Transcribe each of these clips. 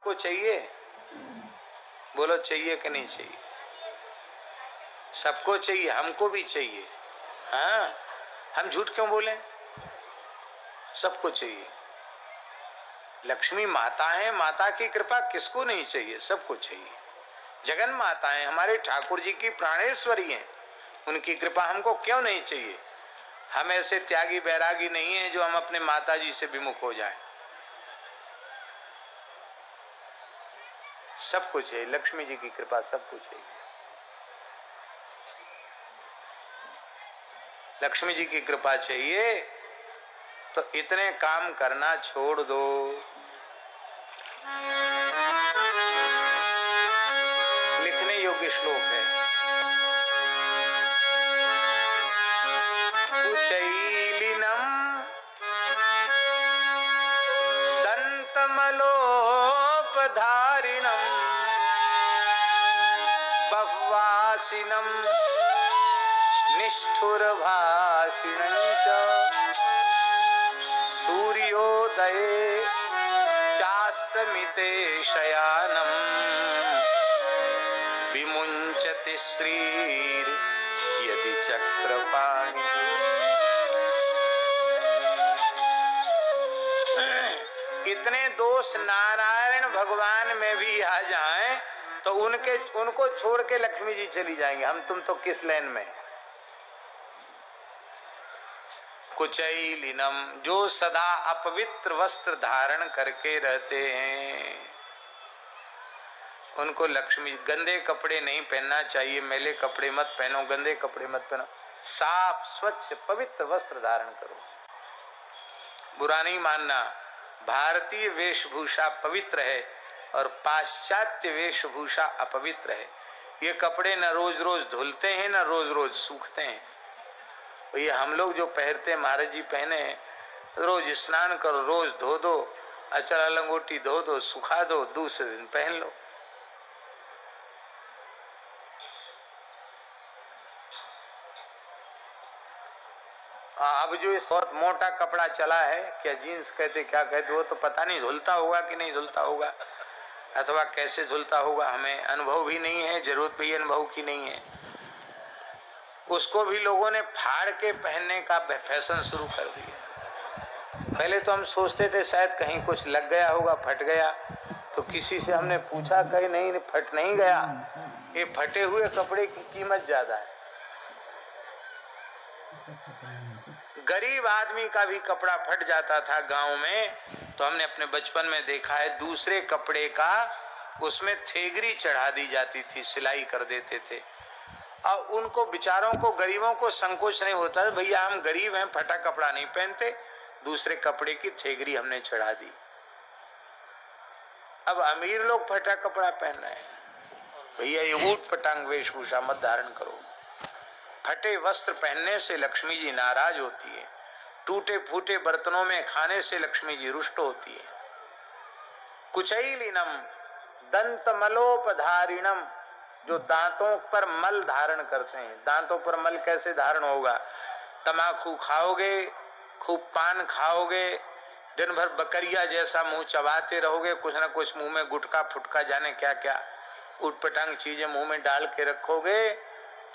को चाहिए, बोलो चाहिए कि नहीं चाहिए? सबको चाहिए, हमको भी चाहिए। हाँ, हम झूठ क्यों बोलें? सबको चाहिए। लक्ष्मी माता है, माता की कृपा किसको नहीं चाहिए? सबको चाहिए। जगन माता है, हमारे ठाकुर जी की प्राणेश्वरी हैं, उनकी कृपा हमको क्यों नहीं चाहिए? हम ऐसे त्यागी बैरागी नहीं है जो हम अपने माता जी से विमुख हो जाएं। सबको चाहिए, लक्ष्मी जी की कृपा सबको चाहिए। लक्ष्मी जी की कृपा चाहिए तो इतने काम करना छोड़ दो। लिखने योग्य श्लोक है। कुचैलिनम दंतमलोपधारिणम बह्वासिनम निष्ठुरभाषिणं च सूर्योदये चास्तमिते शयानम् विमुञ्चति श्रीर यदि चक्रपाणि। इतने दोष नारायण भगवान में भी आ जाएं तो उनको छोड़ के लक्ष्मी जी चली जाएंगे। हम तुम तो किस लाइन में? कुचैलिनम, जो सदा अपवित्र वस्त्र धारण करके रहते हैं, उनको लक्ष्मी। गंदे कपड़े नहीं पहनना चाहिए, मैले कपड़े मत पहनो, गंदे कपड़े मत पहनो, साफ स्वच्छ पवित्र वस्त्र धारण करो। बुरा नहीं मानना, भारतीय वेशभूषा पवित्र है और पाश्चात्य वेशभूषा अपवित्र है। ये कपड़े न रोज रोज धुलते हैं न रोज रोज सूखते हैं। ये हम लोग जो पहनते हैं, महाराज जी पहने, रोज स्नान करो, रोज धो दो, अचरा लंगोटी धो दो, सुखा दो, दूसरे दिन पहन लो। अब जो इस बहुत मोटा कपड़ा चला है, क्या जीन्स कहते क्या कहते, वो तो पता नहीं धुलता होगा कि नहीं धुलता होगा, अथवा कैसे धुलता होगा, हमें अनुभव भी नहीं है, जरूरत भी अनुभव की नहीं है। उसको भी लोगों ने फाड़ के पहनने का फैशन शुरू कर दिया। पहले तो हम सोचते थे शायद कहीं कुछ लग गया होगा, फट गया, तो किसी से हमने पूछा, कहीं नहीं, फट नहीं गया। ये फटे हुए कपड़े की कीमत ज्यादा है। गरीब आदमी का भी कपड़ा फट जाता था गांव में, तो हमने अपने बचपन में देखा है, दूसरे कपड़े का उसमें थेगरी चढ़ा दी जाती थी, सिलाई कर देते थे। और उनको बेचारों को, गरीबों को संकोच नहीं होता, भैया हम गरीब हैं, फटा कपड़ा नहीं पहनते, दूसरे कपड़े की थेगरी हमने चढ़ा दी। अब अमीर लोग फटा कपड़ा पहन रहे हैं। भैया ये ऊट पटांग वेशभूषा मत धारण करो। फटे वस्त्र पहनने से लक्ष्मी जी नाराज होती है। टूटे फूटे बर्तनों में खाने से लक्ष्मी जी रुष्ट होती है। कुचैलिनम दंतमलोपधारिणम, जो दांतों पर मल धारण करते हैं। दांतों पर मल कैसे धारण होगा? तमाकू खाओगे, खूब पान खाओगे, दिन भर बकरिया जैसा मुंह चबाते रहोगे, कुछ ना कुछ मुंह में गुटखा फुटका जाने क्या क्या उटपटांग चीजें मुंह में डाल के रखोगे,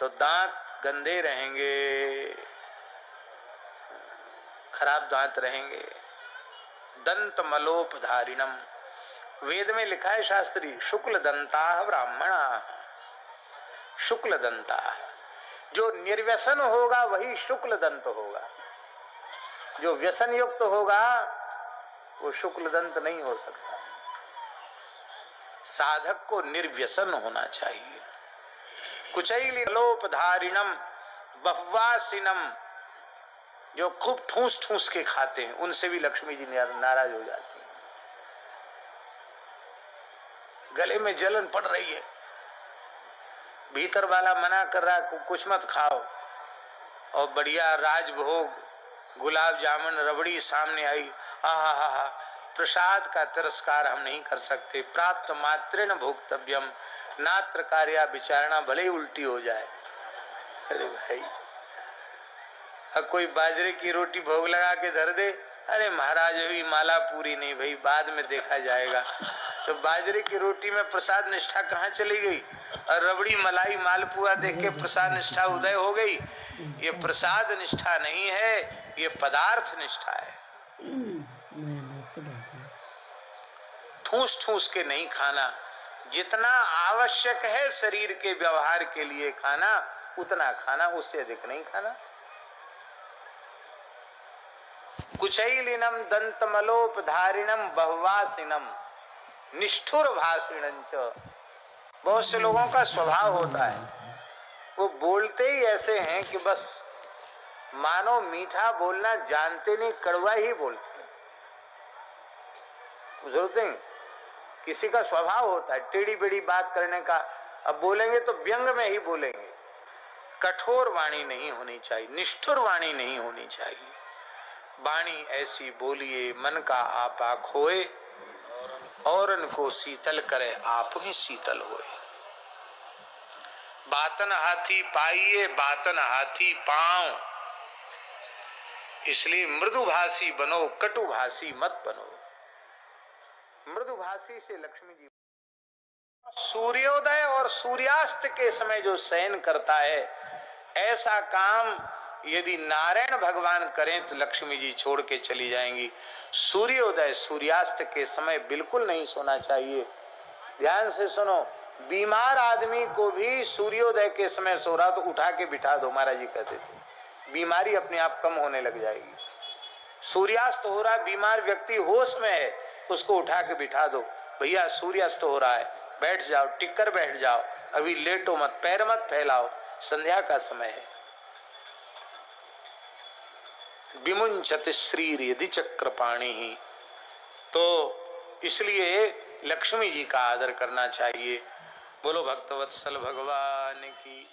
तो दांत गंदे रहेंगे, खराब दांत रहेंगे। दंत मलोपधारिणम, वेद में लिखा है शास्त्री, शुक्ल दंता ब्राह्मणा। शुक्ल दंता, जो निर्व्यसन होगा वही शुक्ल दंत होगा। जो व्यसन युक्त होगा वो शुक्ल दंत नहीं हो सकता। साधक को निर्व्यसन होना चाहिए। कुचैलिनलोपधारिणम बह्वासिनम, जो खूब ठूस ठूस के खाते हैं, उनसे भी लक्ष्मी जी नाराज हो जाती है। गले में जलन पड़ रही है, भीतर वाला मना कर रहा है कुछ मत खाओ, और बढ़िया राजभोग गुलाब जामुन रबड़ी सामने आई, हा, प्रसाद का तिरस्कार हम नहीं कर सकते। प्राप्त मात्रेण भोक्तव्यम, नात्र कार्या विचारणा, भले ही उल्टी हो जाए। अरे भाई, अब कोई बाजरे की रोटी भोग लगा के धर दे, अरे महाराज अभी माला पूरी नहीं भाई, बाद में देखा जाएगा। तो बाजरे की रोटी में प्रसाद निष्ठा कहाँ चली गई? और रबड़ी मलाई मालपुआ देख के प्रसाद निष्ठा उदय हो गई। ये प्रसाद निष्ठा नहीं है, ये पदार्थ निष्ठा है। ठूस ठूस के नहीं खाना, जितना आवश्यक है शरीर के व्यवहार के लिए खाना उतना खाना, उससे अधिक नहीं खाना। कुचैलिनम दंतमलोपधारिणम बहुवासिनम निष्ठुर भाषिणं च। बहुत से लोगों का स्वभाव होता है, वो बोलते ही ऐसे हैं कि बस मानो मीठा बोलना जानते नहीं, कड़वा ही बोलते हैं। जरूरत नहीं, किसी का स्वभाव होता है टेढ़ी बेड़ी बात करने का, अब बोलेंगे तो व्यंग में ही बोलेंगे। कठोर वाणी नहीं होनी चाहिए, निष्ठुर वाणी नहीं होनी चाहिए। वाणी ऐसी बोलिए मन का आपा खोए, औरन को शीतल करे आप ही शीतल होए। बातन हाथी पाइए बातन हाथी पांव, इसलिए मृदुभाषी बनो, कटुभाषी मत बनो। मृदुभाषी से लक्ष्मी जी। सूर्योदय और सूर्यास्त के समय जो शयन करता है, ऐसा काम यदि नारायण भगवान करें तो लक्ष्मी जी छोड़ के चली जाएंगी। सूर्योदय सूर्यास्त के समय बिल्कुल नहीं सोना चाहिए। ध्यान से सुनो, बीमार आदमी को भी सूर्योदय के समय सो रहा तो उठा के बिठा दो, महाराज जी कहते थे, बीमारी अपने आप कम होने लग जाएगी। सूर्यास्त हो रहा, बीमार व्यक्ति होश में है, उसको उठा के बिठा दो, भैया सूर्यास्त हो रहा है, बैठ जाओ, टिक कर बैठ जाओ, अभी लेटो मत, पैर मत फैलाओ, संध्या का समय है। विमुंचत श्रीर यदि चक्रपाणि ही, तो इसलिए लक्ष्मी जी का आदर करना चाहिए। बोलो भक्तवत्सल भगवान की।